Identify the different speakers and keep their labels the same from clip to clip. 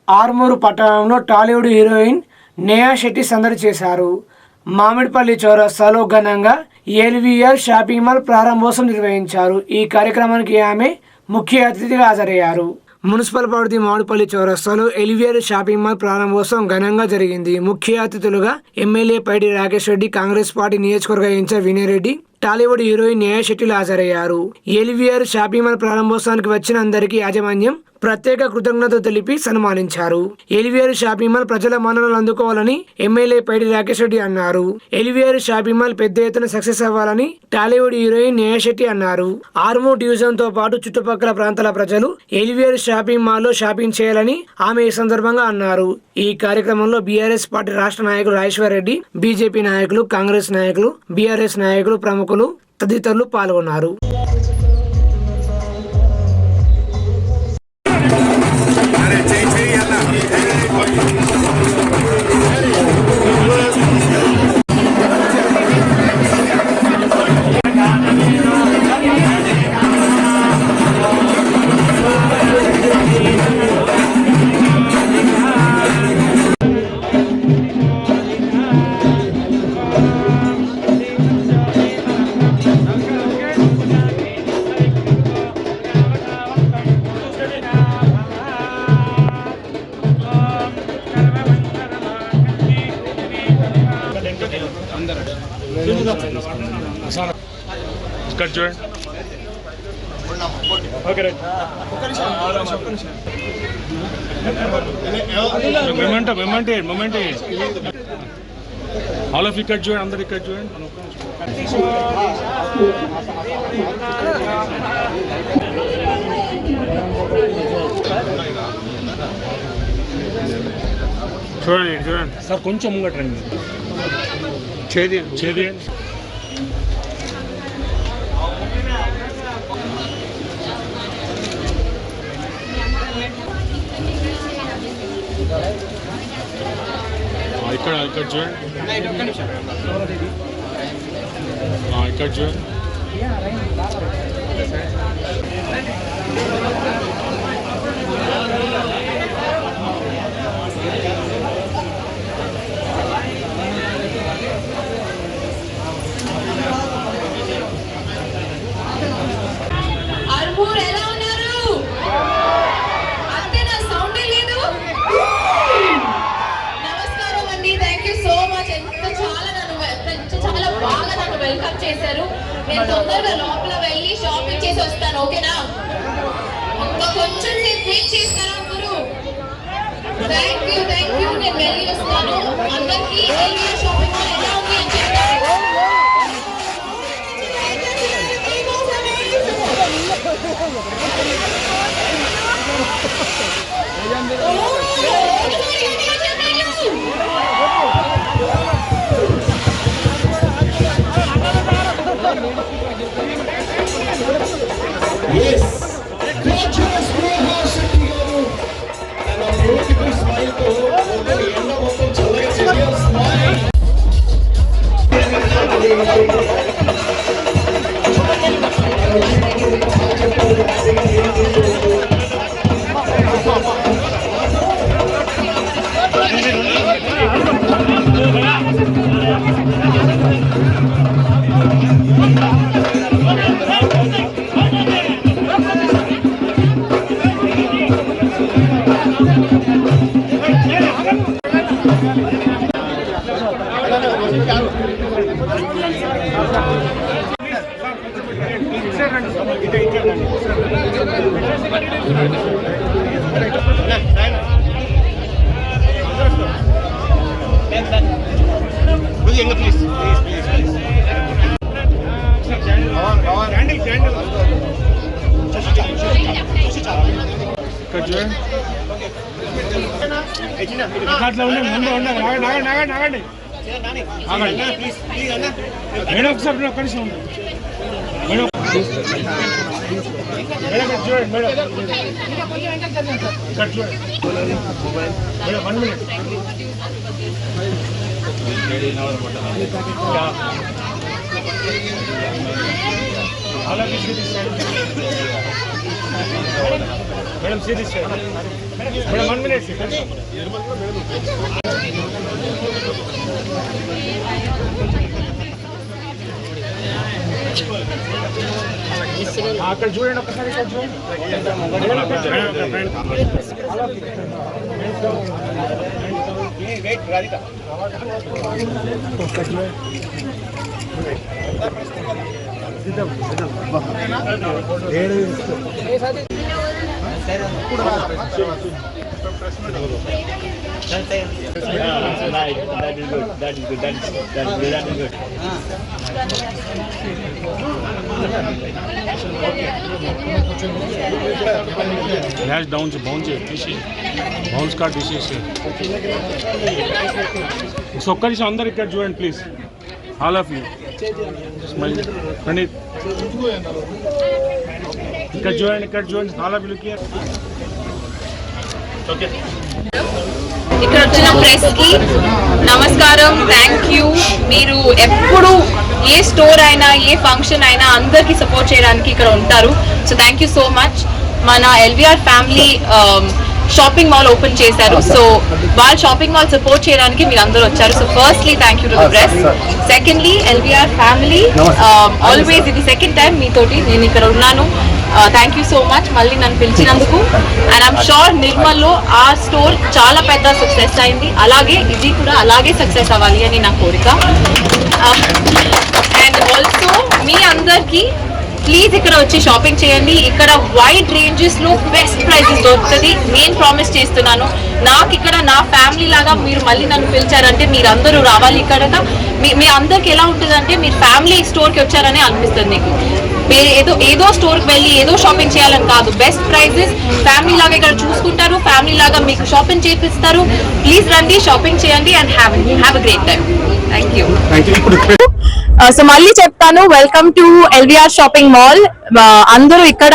Speaker 1: ఆర్మూరు పట్టణంలో టాలీవుడ్ హీరోయిన్ నేహా శెట్టి సందడి చేశారు. మామిడిపల్లి చౌరస్తాలో ఘనంగా ఎల్వీఆర్ షాపింగ్ మాల్ ప్రారంభోత్సవం నిర్వహించారు. ఈ కార్యక్రమానికి ఆమె ముఖ్య అతిథిగా హాజరయ్యారు. మున్సిపల్ పరిధి మామిడిపల్లి చౌరస్తాలో ఎల్వీఆర్ షాపింగ్ మాల్ ప్రారంభోత్సవం ఘనంగా జరిగింది. ముఖ్య అతిథులుగా ఎమ్మెల్యే పైడి రాకేష్ రెడ్డి, కాంగ్రెస్ పార్టీ నియోజకవర్గ ఇన్ఛార్జ్ వినయ్ రెడ్డి, టాలీవుడ్ హీరోయిన్ నేహా శెట్టిలు హాజరయ్యారు. ఎల్వీఆర్ షాపింగ్ మాల్ ప్రారంభోత్సవానికి వచ్చిన అందరికీ యాజమాన్యం ప్రత్యేక కృతజ్ఞతలు తెలిపి సన్మానించారు. ఎల్వీఆర్ షాపింగ్ మాల్ ప్రజల మన్ననలు అందుకోవాలని ఎమ్మెల్యే పైడి రాకేష్ రెడ్డి అన్నారు. ఎల్వీఆర్ షాపింగ్ మాల్ పెద్ద ఎత్తున సక్సెస్ అవ్వాలని టాలీవుడ్ హీరోయిన్ నేహా శెట్టి అన్నారు. ఆర్మూర్ డివిజన్ తో పాటు చుట్టుపక్కల ప్రాంతాల ప్రజలు ఎల్వీఆర్ షాపింగ్ మాల్ లో షాపింగ్ చేయాలని ఆమె ఈ సందర్భంగా అన్నారు. ఈ కార్యక్రమంలో బీఆర్ఎస్ పార్టీ రాష్ట్ర నాయకులు రాజేశ్వర్ రెడ్డి, బీజేపీ నాయకులు, కాంగ్రెస్ నాయకులు, బీఆర్ఎస్ నాయకులు, ప్రముఖులు తదితరులు పాల్గొన్నారు.
Speaker 2: ఇక్కడ చూడండి. మొమెంట్ ఆల్ ఆఫ్ ఇక్కడ చూడండి, అందరు ఇక్కడ చూడండి. చూడండి చూడండి సార్, కొంచెం ముంగట రండి. చేది ఇక్కడ చూడండి, ఇక్కడ చూడండి.
Speaker 3: ఆర్మూర్ ఎలా ఉన్నారు? అంతే, నా సౌండ్ లేదు. నమస్కారం అండి, థ్యాంక్ యూ సో మచ్. చాలా బాగా నన్ను వెల్కమ్ చేశారు. నేను తొందరగా లోపల వెళ్ళి షాపింగ్ చేసి వస్తాను, ఓకేనా? ఇంకా కొంచెం సేపు వెయిట్ చేస్తారా అందరూ? Thank you. నేను వెళ్ళి వస్తాను. అందరికీ షాపింగ్ మాల్ ఎలా ఉంది అని చెప్పారు.
Speaker 4: Yes, gorgeous Neha Shetty garu, and a beautiful smile to enna mottham challaga cheyal smile.
Speaker 2: Madam ఒకసారి ఒక్క నిమిషం మేడం. చూడండి మేడం, ఇక్కడ చూడండి madam, 1 minute. All of this is madam serious madam 1 minute అక్కడ చూడండి ఒకసారి ఇక్కడ డౌన్ బౌన్స్ తీసి బౌన్స్ కార్డ్ తీసేసి ఒక్క నిమిషం అందరు ఇక్కడ చూడండి please all of you smile Praneeth ఇక్కడ చూడండి all of you look here okay
Speaker 3: ఇక్కడ వచ్చిన ప్రెస్ కి నమస్కారం, థ్యాంక్ యూ. మీరు ఎప్పుడు ఏ స్టోర్ అయినా ఏ ఫంక్షన్ అయినా అందరికి సపోర్ట్ చేయడానికి ఇక్కడ ఉంటారు. So thank you so much. మన LVR family shopping mall open చేశారు. సో వాళ్ళ షాపింగ్ మాల్ సపోర్ట్ చేయడానికి మీరు అందరూ వచ్చారు. So firstly thank you to the press. Secondly LVR family, always ఇది సెకండ్ టైం మీతోటి నేను ఇక్కడ ఉన్నాను. థ్యాంక్ యూ సో మచ్ మళ్ళీ నన్ను పిలిచినందుకు. అండ్ ఐమ్ షూర్ నిర్మల్లో ఆ స్టోర్ చాలా పెద్ద సక్సెస్ అయింది. అలాగే ఇది కూడా అలాగే సక్సెస్ అవ్వాలి అని నా కోరిక. అండ్ ఆల్సో మీ అందరికీ ప్లీజ్ ఇక్కడ వచ్చి షాపింగ్ చేయండి. ఇక్కడ వైడ్ రేంజెస్ లో బెస్ట్ ప్రైజెస్ దొరుకుతుంది. నేను ప్రామిస్ చేస్తున్నాను. నాకు ఇక్కడ నా ఫ్యామిలీ లాగా మీరు మళ్ళీ నన్ను పిలిచారంటే మీరు అందరూ రావాలి. ఇక్కడ మీ అందరికి ఎలా ఉంటుందంటే మీరు ఫ్యామిలీ స్టోర్కి వచ్చారని అనిపిస్తుంది. మీకు ఏదో స్టోర్కి వెళ్ళి ఏదో షాపింగ్ చేయాలని కాదు. బెస్ట్ ప్రైజెస్ ఫ్యామిలీ లాగా ఇక్కడ చూసుకుంటారు. ఫ్యామిలీ లాగా మీకు షాపింగ్ చేపిస్తారు. ప్లీజ్ రండి, షాపింగ్ చేయండి and have a great time. Thank you.
Speaker 5: So మళ్ళీ చెప్తాను, welcome to LVR shopping mall. అందరూ ఇక్కడ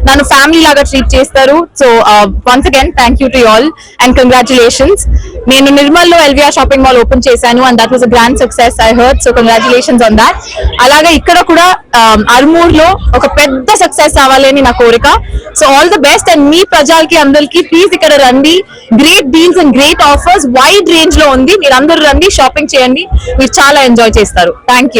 Speaker 5: నన్ను ఫ్యామిలీ లాగా ట్రీట్ చేస్తారు. So once again thank you to all and congratulations. నేను నిర్మల్లో ఎల్వీఆర్ షాపింగ్ మాల్ ఓపెన్ చేశాను and that was a grand success I heard. So congratulations on that. అలాగే ఇక్కడ కూడా అర్మూర్లో ఒక పెద్ద సక్సెస్ అవ్వాలి అని నా కోరిక. So all the best. And మీ ప్రజలకి అందరికి ప్లీజ్ ఇక్కడ రండి. Great deals and great offers wide range లో ఉంది. మీరు అందరూ రండి, షాపింగ్ చేయండి, మీరు చాలా ఎంజాయ్ చేస్తారు. Thank you.